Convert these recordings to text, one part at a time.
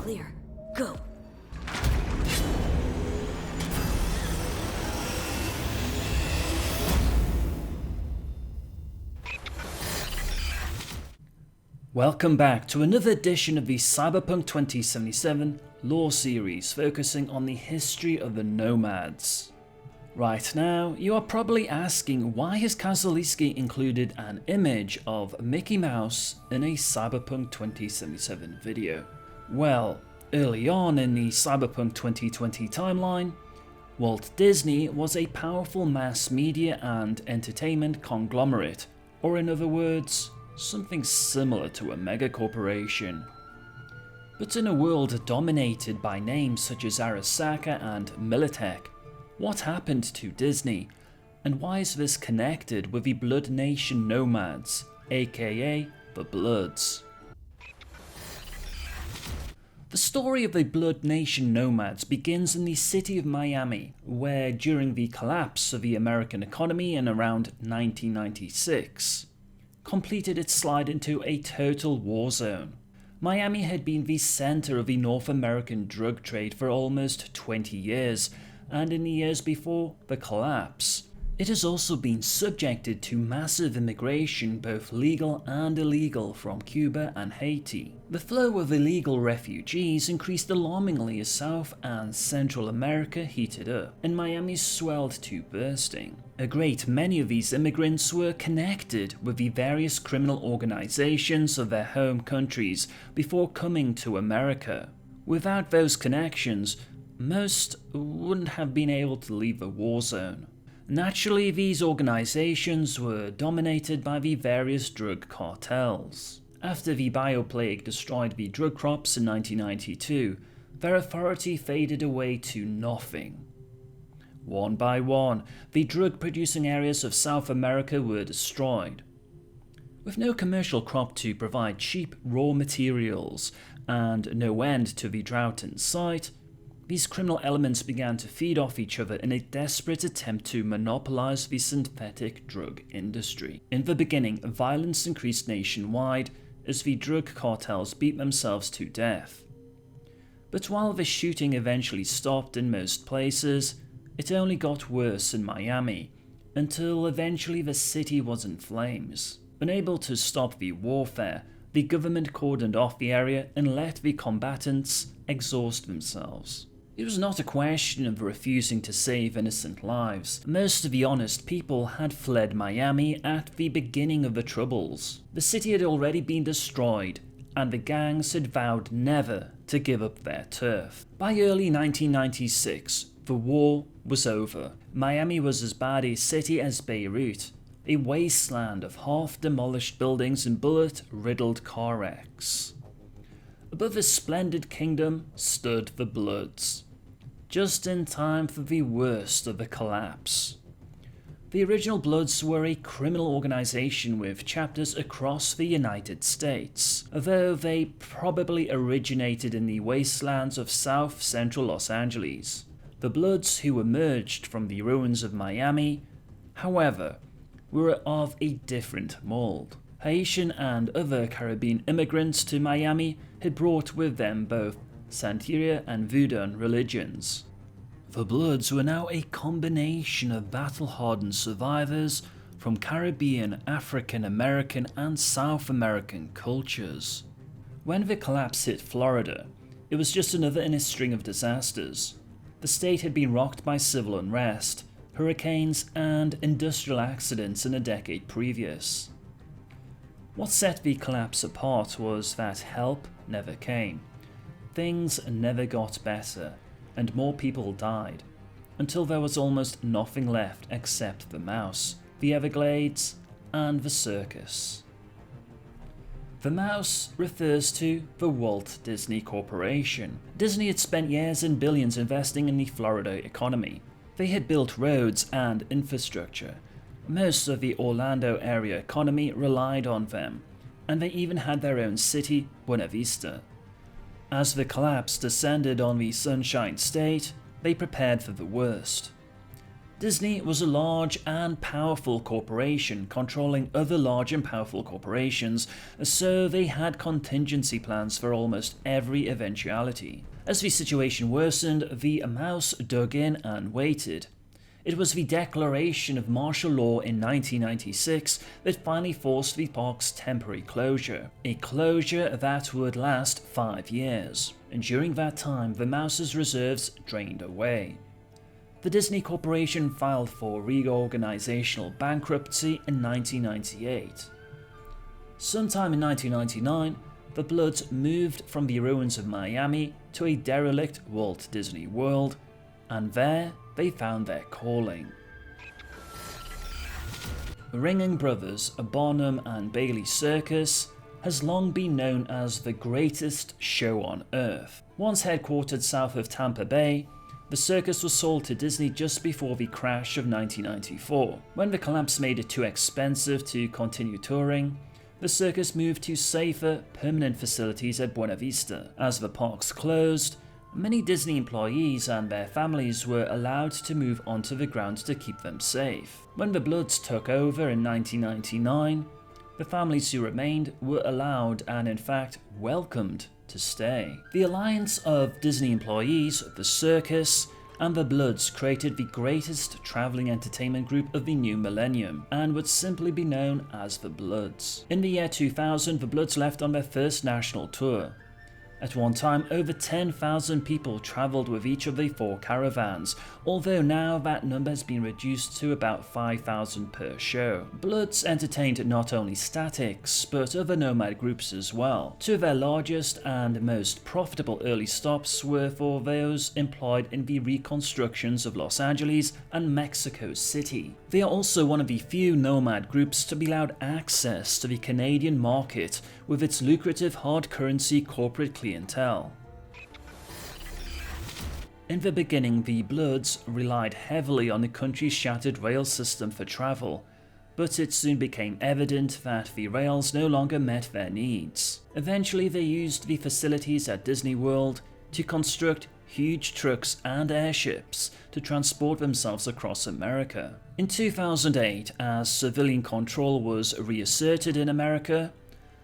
clear. Go. Welcome back to another edition of the Cyberpunk 2077 lore series focusing on the history of the Nomads. Right now, you are probably asking why has Kazuliski included an image of Mickey Mouse in a Cyberpunk 2077 video? Well, early on in the Cyberpunk 2020 timeline, Walt Disney was a powerful mass media and entertainment conglomerate, or in other words, something similar to a megacorporation. But in a world dominated by names such as Arasaka and Militech, what happened to Disney, and why is this connected with the Blood Nation Nomads, aka the Bloods? The story of the Blood Nation Nomads begins in the city of Miami, where during the collapse of the American economy in around 1996, completed its slide into a total war zone. Miami had been the center of the North American drug trade for almost 20 years, and in the years before the collapse, it has also been subjected to massive immigration, both legal and illegal, from Cuba and Haiti. The flow of illegal refugees increased alarmingly as South and Central America heated up, and Miami swelled to bursting. A great many of these immigrants were connected with the various criminal organizations of their home countries before coming to America. Without those connections, most wouldn't have been able to leave the war zone. Naturally, these organizations were dominated by the various drug cartels. After the bioplague destroyed the drug crops in 1992, their authority faded away to nothing. One by one, the drug-producing areas of South America were destroyed. With no commercial crop to provide cheap raw materials and no end to the drought in sight, these criminal elements began to feed off each other in a desperate attempt to monopolize the synthetic drug industry. In the beginning, violence increased nationwide as the drug cartels beat themselves to death. But while the shooting eventually stopped in most places, it only got worse in Miami, until eventually the city was in flames. Unable to stop the warfare, the government cordoned off the area and let the combatants exhaust themselves. It was not a question of refusing to save innocent lives. Most of the honest people had fled Miami at the beginning of the Troubles. The city had already been destroyed, and the gangs had vowed never to give up their turf. By early 1996, the war was over. Miami was as bad a city as Beirut, a wasteland of half-demolished buildings and bullet-riddled car wrecks. Above this splendid kingdom stood the Bloods, just in time for the worst of the collapse. The original Bloods were a criminal organization with chapters across the United States, though they probably originated in the wastelands of South Central Los Angeles. The Bloods who emerged from the ruins of Miami, however, were of a different mold. Haitian and other Caribbean immigrants to Miami had brought with them both Santeria and Voodoo religions. The Bloods were now a combination of battle-hardened survivors from Caribbean, African American and South American cultures. When the collapse hit Florida, it was just another in a string of disasters. The state had been rocked by civil unrest, hurricanes and industrial accidents in a decade previous. What set the collapse apart was that help never came. Things never got better, and more people died, until there was almost nothing left except the mouse, the Everglades, and the circus. The mouse refers to the Walt Disney Corporation. Disney had spent years and billions investing in the Florida economy. They had built roads and infrastructure. Most of the Orlando area economy relied on them, and they even had their own city, Buena Vista. As the collapse descended on the Sunshine State, they prepared for the worst. Disney was a large and powerful corporation controlling other large and powerful corporations, so they had contingency plans for almost every eventuality. As the situation worsened, the mouse dug in and waited. It was the declaration of martial law in 1996 that finally forced the park's temporary closure, a closure that would last 5 years, and during that time the mouse's reserves drained away. The Disney Corporation filed for reorganizational bankruptcy in 1998. Sometime in 1999, the Bloods moved from the ruins of Miami to a derelict Walt Disney World, and there they found their calling. Ringling Brothers, Barnum and Bailey Circus has long been known as the greatest show on earth. Once headquartered south of Tampa Bay, the circus was sold to Disney just before the crash of 1994. When the collapse made it too expensive to continue touring, the circus moved to safer, permanent facilities at Buena Vista. As the parks closed, many Disney employees and their families were allowed to move onto the grounds to keep them safe. When the Bloods took over in 1999, the families who remained were allowed and in fact welcomed to stay. The alliance of Disney employees, the circus, and the Bloods created the greatest traveling entertainment group of the new millennium and would simply be known as the Bloods. In the year 2000, the Bloods left on their first national tour. At one time, over 10,000 people travelled with each of the 4 caravans, although now that number has been reduced to about 5,000 per show. Bloods entertained not only Statics, but other Nomad groups as well. 2 of their largest and most profitable early stops were for those employed in the reconstructions of Los Angeles and Mexico City. They are also one of the few Nomad groups to be allowed access to the Canadian market with its lucrative hard currency corporate clientele. In the beginning, the Bloods relied heavily on the country's shattered rail system for travel, but it soon became evident that the rails no longer met their needs. Eventually, they used the facilities at Disney World to construct huge trucks and airships to transport themselves across America. In 2008, as civilian control was reasserted in America,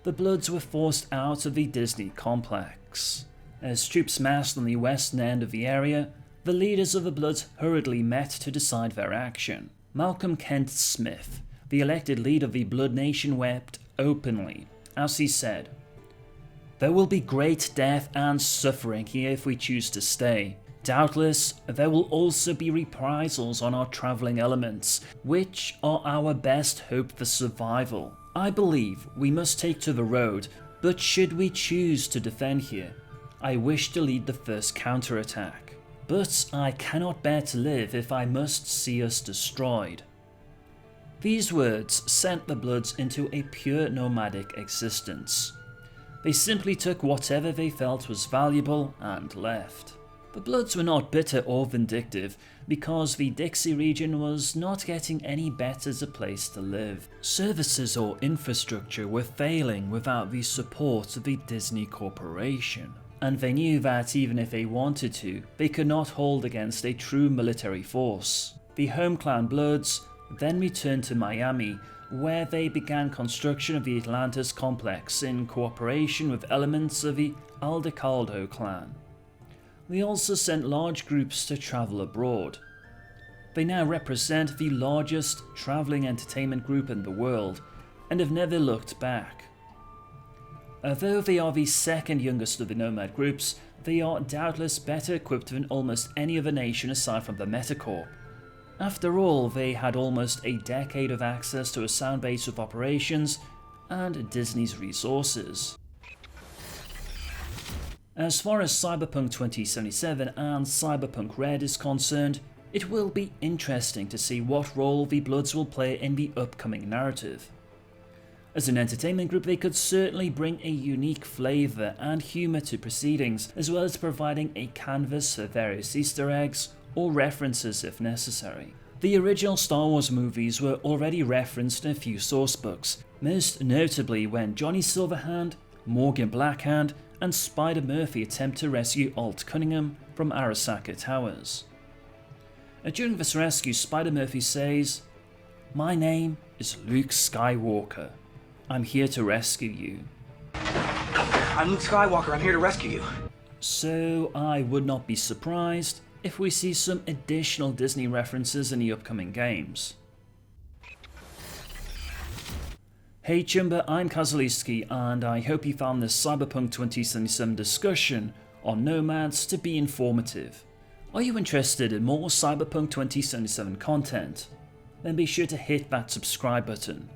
the Bloods were forced out of the Disney complex. As troops massed on the western end of the area, the leaders of the Bloods hurriedly met to decide their action. Malcolm Kent Smith, the elected leader of the Blood Nation, wept openly as he said, "There will be great death and suffering here if we choose to stay. Doubtless, there will also be reprisals on our travelling elements, which are our best hope for survival. I believe we must take to the road, but should we choose to defend here, I wish to lead the first counterattack. But I cannot bear to live if I must see us destroyed." These words sent the Bloods into a pure nomadic existence. They simply took whatever they felt was valuable and left. The Bloods were not bitter or vindictive because the Dixie region was not getting any better as a place to live. Services or infrastructure were failing without the support of the Disney Corporation, and they knew that even if they wanted to, they could not hold against a true military force. The home clan Bloods then returned to Miami, where they began construction of the Atlantis complex in cooperation with elements of the Aldecaldo clan. They also sent large groups to travel abroad. They now represent the largest travelling entertainment group in the world and have never looked back. Although they are the second youngest of the Nomad groups, they are doubtless better equipped than almost any other nation aside from the Metacorp. After all, they had almost a decade of access to a sound base of operations and Disney's resources. As far as Cyberpunk 2077 and Cyberpunk Red is concerned, it will be interesting to see what role the Bloods will play in the upcoming narrative. As an entertainment group, they could certainly bring a unique flavour and humour to proceedings, as well as providing a canvas for various Easter eggs or references if necessary. The original Star Wars movies were already referenced in a few sourcebooks, most notably when Johnny Silverhand, Morgan Blackhand, and Spider Murphy attempt to rescue Alt Cunningham from Arasaka Towers. During this rescue, Spider-Murphy says, "My name is Luke Skywalker. I'm here to rescue you." I'm Luke Skywalker, I'm here to rescue you. So I would not be surprised if we see some additional Disney references in the upcoming games. Hey Chumba, I'm Kazuliski, and I hope you found this Cyberpunk 2077 discussion on Nomads to be informative. Are you interested in more Cyberpunk 2077 content? Then be sure to hit that subscribe button.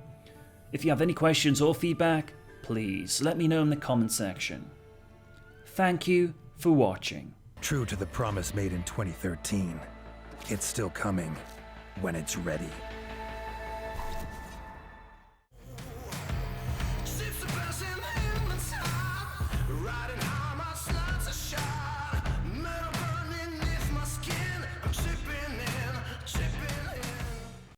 If you have any questions or feedback, please let me know in the comment section. Thank you for watching. True to the promise made in 2013, it's still coming when it's ready.